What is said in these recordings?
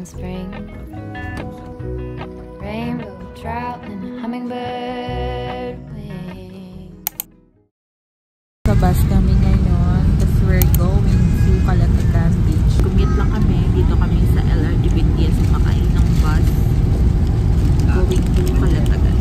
in spring. Rainbow trout and hummingbird wing. Sa bus kami ngayon kasi we're going to Calatagan Beach. Commute lang kami. Dito kami sa LRT BTS. Makain ng bus. Going to Calatagan.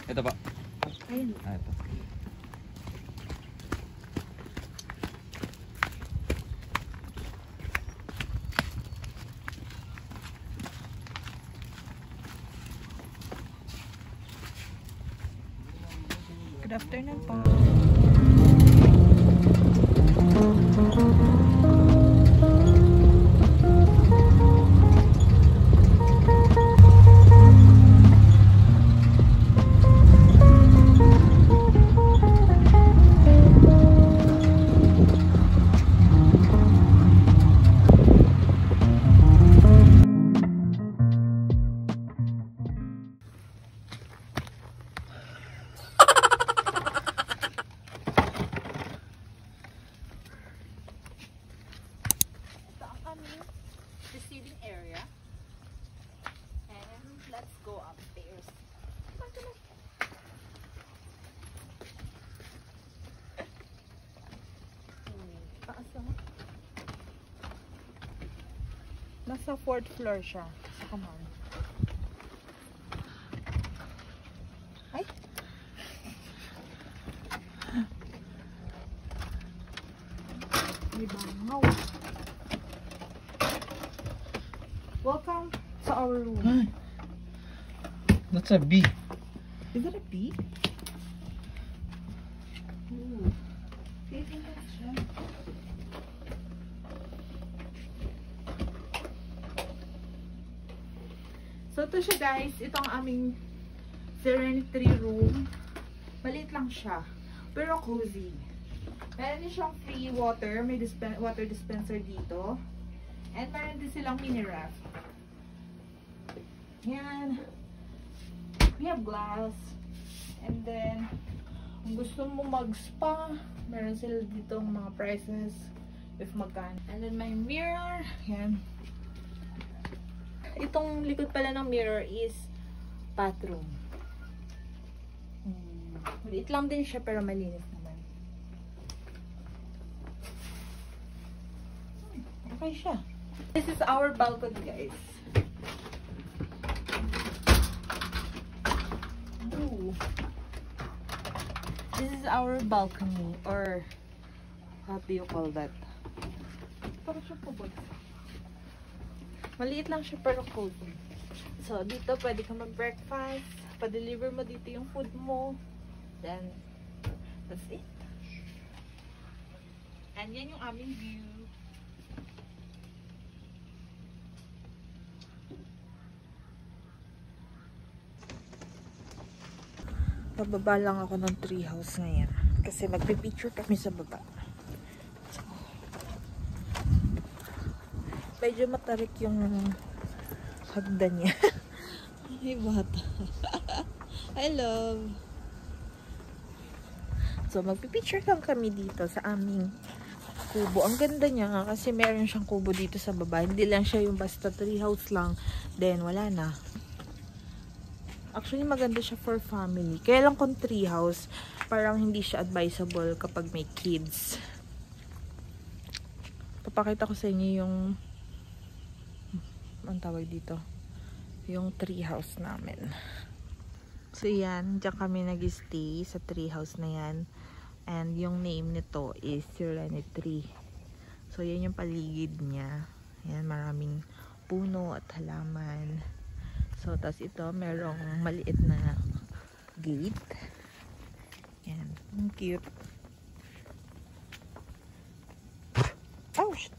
Ito pa. Ayun. Ito. Good afternoon po. Receiving area, and let's go upstairs. Nasa 4th floor siya. So, come on. Ay! May bangaw. Welcome to our room. Ay. That's a bee. Is that a bee? Ooh. So ito siya guys, ito ang aming Serenity room. Maliit lang siya, pero cozy. Meron din siyang free water, may water dispenser dito. And meron din silang mini ref. Yan. We have glass. And then, kung gusto mo mag-spa, meron sila dito mga prices if magkano. And then my mirror. Yan. Itong likod pala ng mirror is bathroom. Maliit lang din siya pero malinis naman. Okay siya. This is our balcony, guys. Ooh. This is our balcony, or what do you call that? Parang siya po ba? Maliit lang siya pero cozy. So, dito pwede ka mag-breakfast. Pa-deliver mo dito yung food mo. Then, that's it. And yan yung aming view. Pababa lang ako ng treehouse ngayon. Kasi magpipicture kami sa baba. So, medyo matarik yung hagdan niya. Ay, bata. I love. So, magpipicture lang kami dito sa aming kubo. Ang ganda niya nga kasi meron siyang kubo dito sa baba. Hindi lang siya yung basta treehouse lang. Then, wala na. Actually, maganda siya for family. Kaya lang kung treehouse, parang hindi siya advisable kapag may kids. Papakita ko sa inyo yung ang tawag dito, yung treehouse namin. So yan, dyan kami nag-stay sa treehouse na yan. And yung name nito is Serenity. So yan yung paligid niya. Yan, maraming puno at halaman. So tas ito, merong maliit na gate. Yan, ang cute. Ouch!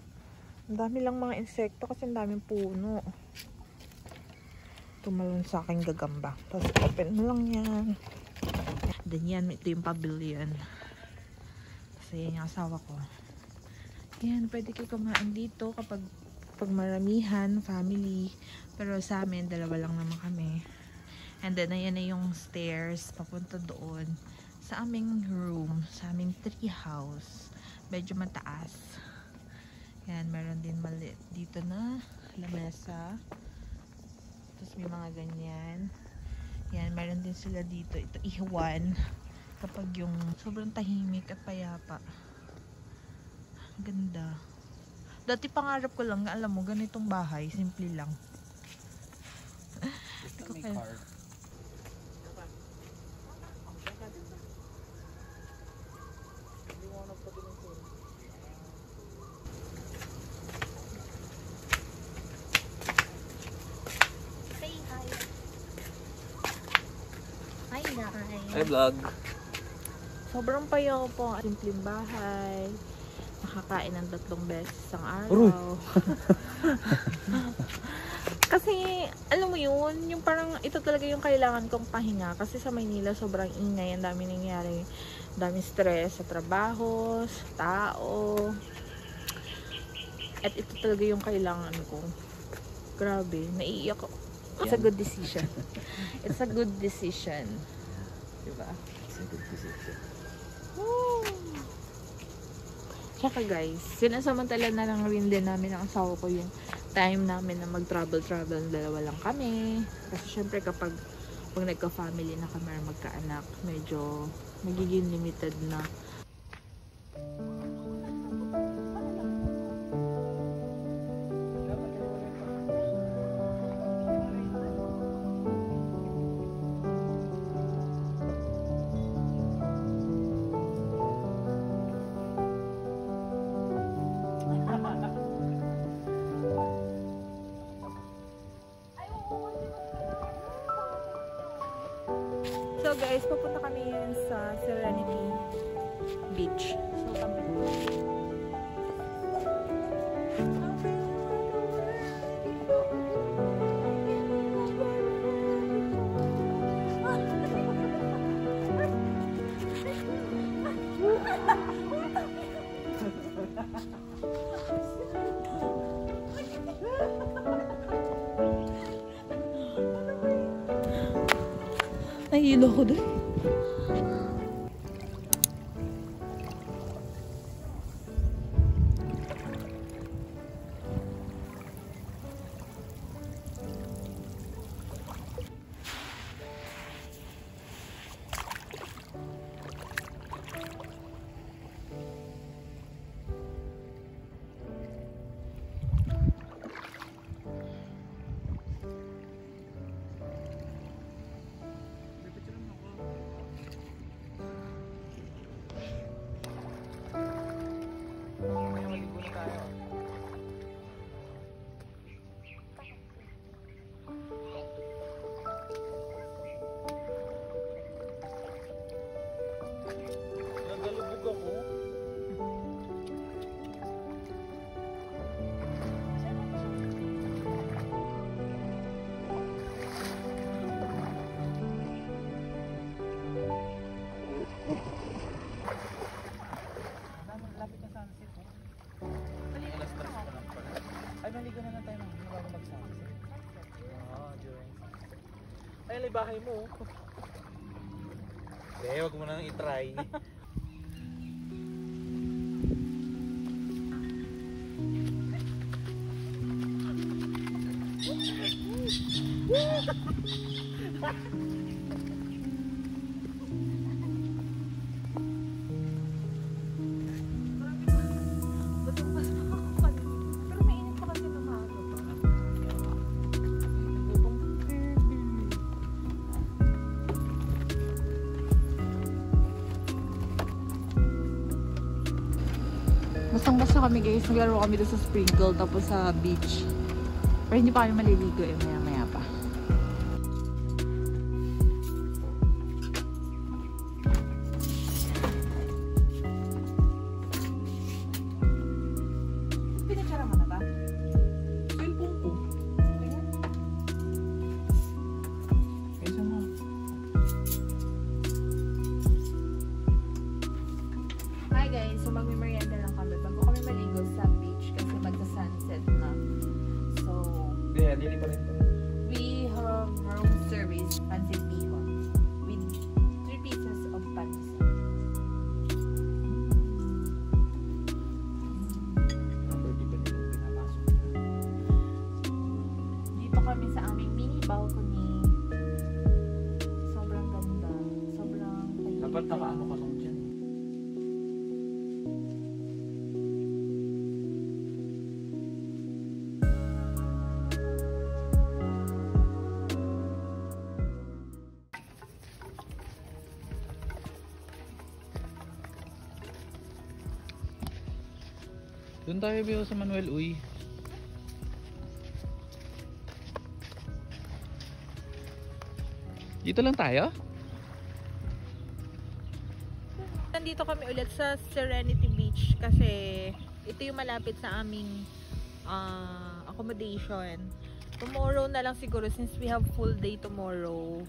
Ang dami lang mga insekto kasi ang daming puno. Tumalon sa aking gagamba. Tapos open mo lang yan. Then yan, ito yung pavilion. Kasi yan yung asawa ko. Yan, pwede kayo kumain dito kapag maramihan, family. Pero sa amin, dalawa lang naman kami. And then, ayan na yung stairs papunta doon sa aming room, sa aming tree house. Medyo mataas. Yan, meron din maliit dito na lamesa. Tapos may mga ganyan. Yan, meron din sila dito. Ito, ihiwan. Kapag yung sobrang tahimik at payapa. Ganda. Dati pangarap ko lang, alam mo, ganitong bahay. Simple lang. May car. Hi vlog. Sobrang payo po. Simpleng bahay. Nakakain ng 3 beses isang araw. Kasi, alam mo yun, yung parang ito talaga yung kailangan kong pahinga. Kasi sa Maynila, sobrang ingay. Ang dami nangyari. Ang daming stress sa trabaho, sa tao. At ito talaga yung kailangan ko. Grabe, naiiyak ako. It's a good decision. It's a good decision. Diba? It's a good decision. Woo! Tsaka guys, sinasamantala na lang rin din namin ang asawa ko yung time namin na mag-travel, dalawa lang kami. Kasi syempre kapag nagka-family na kami or magkaanak, medyo magiging limited na. So guys, papunta kami yun sa Serenity Beach. So kami nahihilo ko doon. Maligo na lang tayo ng bago mag-sunset. Ayun ay bahay mo. Hindi, wag mo nang i-try. Pero mainit pa kasi ng mga to. Basang-basa kami guys. Naglaro kami doon sa Sprinkle tapos sa beach. Pero hindi pa kami maliligo eh. Maya-maya pa. Pinitsara mo na ba? Cellphone ko. Kaysa mo. Hi guys, so magme-merienda lang kami bago kami maligo sa beach kasi magsa-sunset na. So, Kaya, dili pa rin to. we have room service pancit bihon with 3 pieces of pancit. Number di ba nila pinapasok? Dito kami sa aming mini balcony. Sobrang ganda. Sobrang Dapat nakaano ka lang dyan. Doon tayo biyo sa Manuel Uy. Dito lang tayo? Nandito kami ulit sa Serenity Beach kasi ito yung malapit sa aming accommodation. Tomorrow na lang siguro since we have full day tomorrow.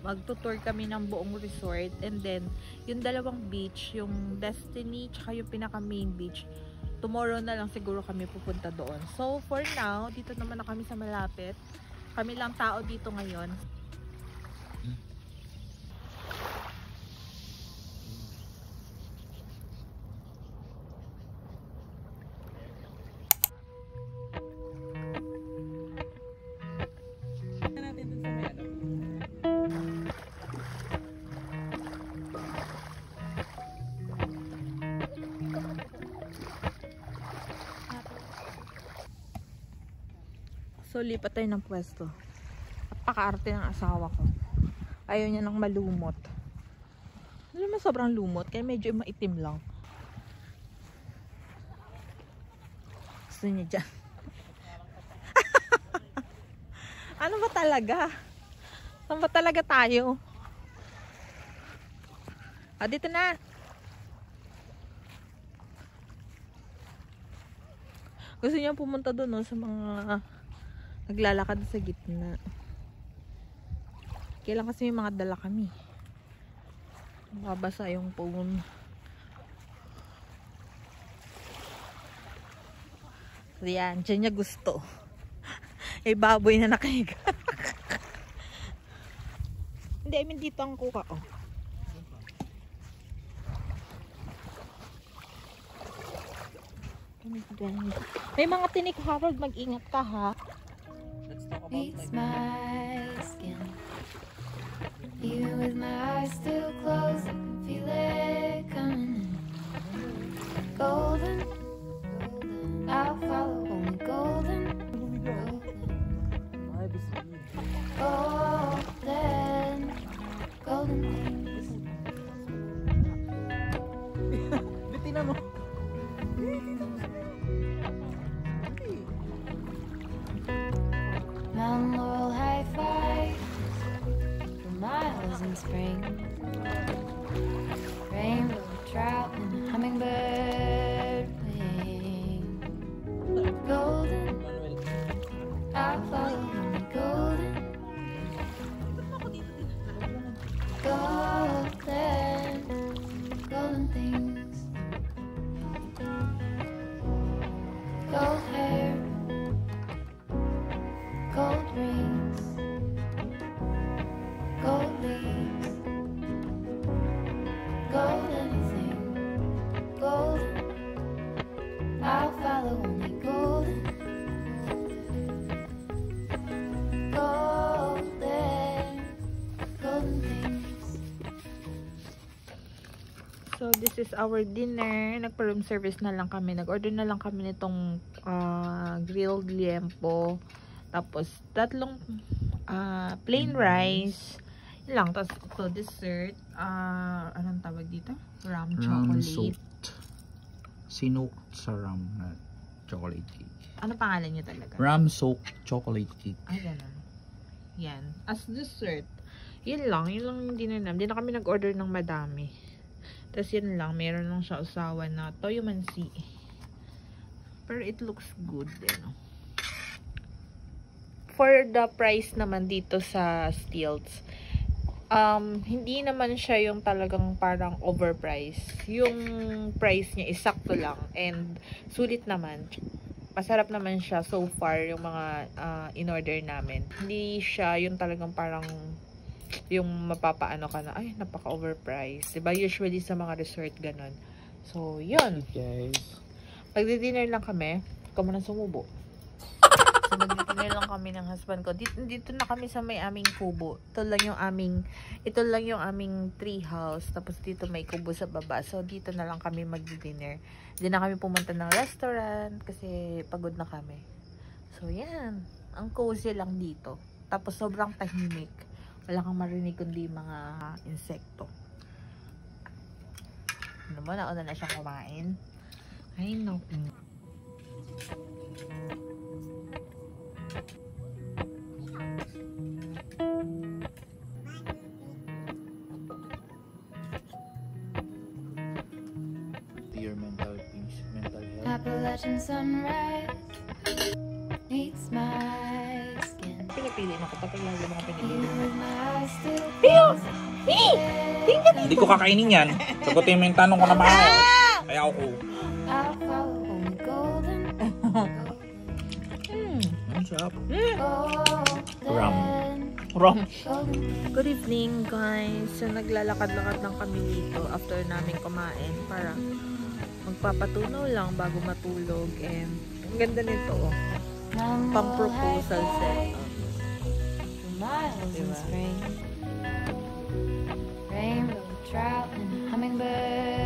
Magtutour kami ng buong resort and then yung dalawang beach, yung Destiny tsaka yung pinaka main beach. Tomorrow na lang siguro kami pupunta doon. So for now, dito naman na kami sa malapit. Kami lang tao dito ngayon. So, lipat tayo ng pwesto. Napaka-arte ng asawa ko. Ayaw niya ng malumot. Alam mo, sobrang lumot. Kaya medyo maitim lang. Gusto niya dyan. Ano ba talaga? Saan ba talaga tayo? Dito na. Gusto niya pumunta doon no, sa mga naglalakad sa gitna. Kailan kasi may mga dala kami. Mababasa yung phone. So yan, dyan niya gusto. Eh, baboy na nakahiga. Hindi, I mean dito ang kuka ko. May mga tinik, Harold, mag-ingat ka ha. Meets my skin. Even with my eyes still closed, I can feel it coming in. Golden, golden, I'll follow only golden, golden, golden things. Bitina mo. Mountain laurel high five for miles in spring. Rainbow trout and hummingbird wing. Golden, I'll follow only golden. Golden, golden things. Gold hair, gold rings, gold leaves, gold anything, golden. I'll follow only golden, golden, this is our dinner. Nagpa-room service na lang kami. Nag-order na lang kami nitong grilled liempo. Tapos, tatlong plain rice. Yun lang. Tapos, ito, dessert. Anong tawag dito? Rum chocolate. soaked. Sinoked sa rum na chocolate cake. Ano pangalan niya talaga? Rum soaked chocolate cake. Ay, ganun. Yan. As dessert. Yun lang yung dinner namin. Hindi na kami nag-order ng madami. Tapos yun lang. Meron lang siya usawa na toyo mansi. Pero it looks good. You know? For the price naman dito sa Steels, hindi naman siya yung talagang parang overpriced. Yung price niya is sakto lang. And sulit naman. Masarap naman siya so far yung mga in-order namin. Hindi siya yung talagang parang yung mapapaano ka na, ay, napaka-overpriced. Diba? Usually sa mga resort, ganun. So, yun. Guys. Pagdi-dinner lang kami, ikaw mo na sumubo. So, magdi-dinner lang kami ng husband ko. Dito na kami sa may aming kubo. Ito lang yung aming tree house. Tapos dito may kubo sa baba. So, dito na lang kami magdi-dinner. Hindi na kami pumunta ng restaurant kasi pagod na kami. So, yan. Ang cozy lang dito. Tapos, sobrang tahimik. Wala kang marinig kundi mga insekto. Ano mo? Nauna na siyang kumain. Ay, no. Your mental peace, mental health. Appalachian sunrise meets my skin. Pinipili na kapag lalo mga You pinipili. with my eyes still Hindi ko kakainin yan. Sagutin mo yung tanong ko na mahal. Kaya ako. I'll follow only golden, Ang sarap. golden, Rum. golden. Good evening, guys. So, naglalakad-lakad lang kami dito after namin kumain para magpapatunaw lang bago matulog. And ang ganda nito, oh. Pang proposal set. Miles in Diba? spring, rainbow trout and hummingbird.